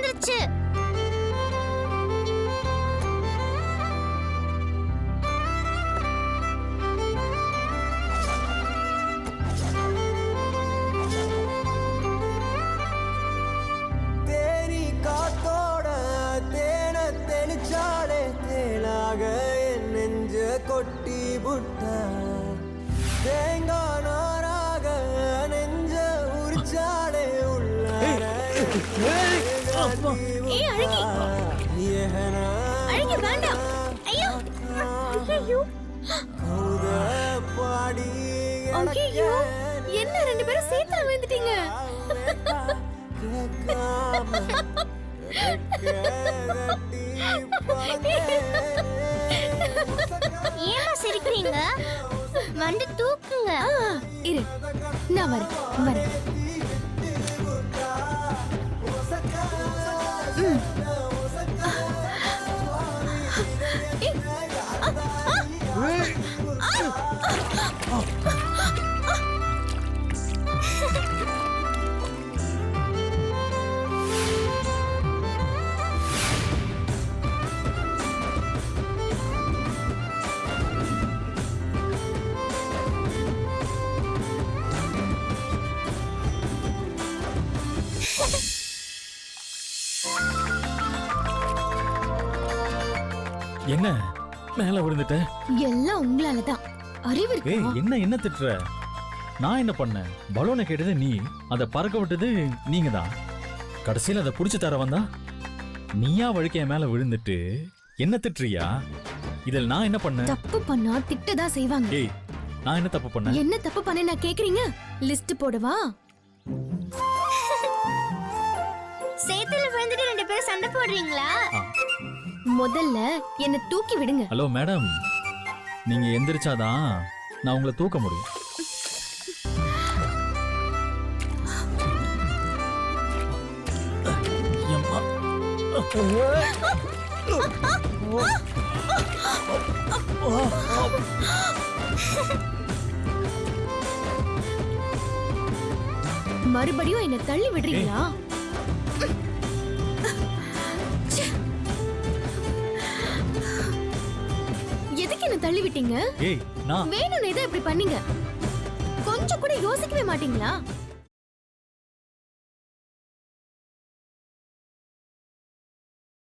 விழுந்துருச்சு. தேனி காத்தோட தேன தெளிச்சாலே தேனாக என் நெஞ்ச கொட்டி புட்டா தேங்காய் நாராக நெஞ்ச உரிச்சாலே உள்ளார அழகி வேண்டாம். ஐயோ ஐயோ பாடி ஐயோ, என்ன ரெண்டு பேரும் சேர்த்து விழுந்துட்டீங்க. ஏமா சிரிக்கிறீங்க? வந்து தூக்குங்க. இரு, நான் வரேன் வரேன். என்ன மேல விழுந்துட்ட? எல்லாம் உங்களாலதான். அறிவு ஏய், இருக்கா? என்ன திட்டுற? நான் என்ன பண்ணேன்? பலூனை கேட்டது நீ, அதை பறக்க விட்டது நீங்க தான். கடைசியில் அதை புடிச்சு தர வந்தா நீயா வழுக்கைய மேல விழுந்துட்டு என்ன திட்டுறியா? இதில் நான் என்ன பண்ணேன்? தப்பு பண்ணா திட்டதான் செய்வாங்க. ஏய், நான் என்ன தப்பு பண்ணேன்? என்ன தப்பு பண்ண நான் கேக்குறீங்க? லிஸ்ட் போடவா? சேத்துல விழுந்துட்டு ரெண்டு பேரும் சண்டை போடுறீங்களா? முதல்ல என்ன தூக்கி விடுங்க. ஹலோ மேடம், நீங்க எந்திரிச்சாதான் நான் உங்களை தூக்க முடியும். மறுபடியும் என்ன தள்ளி விடுறீங்களா? எதுக்கு என்ன தள்ளி விட்டீங்க? ஏய், நான் வேணும்னு எதை இப்படி பண்ணீங்க? கொஞ்சம் கூட யோசிக்கவே மாட்டீங்களா?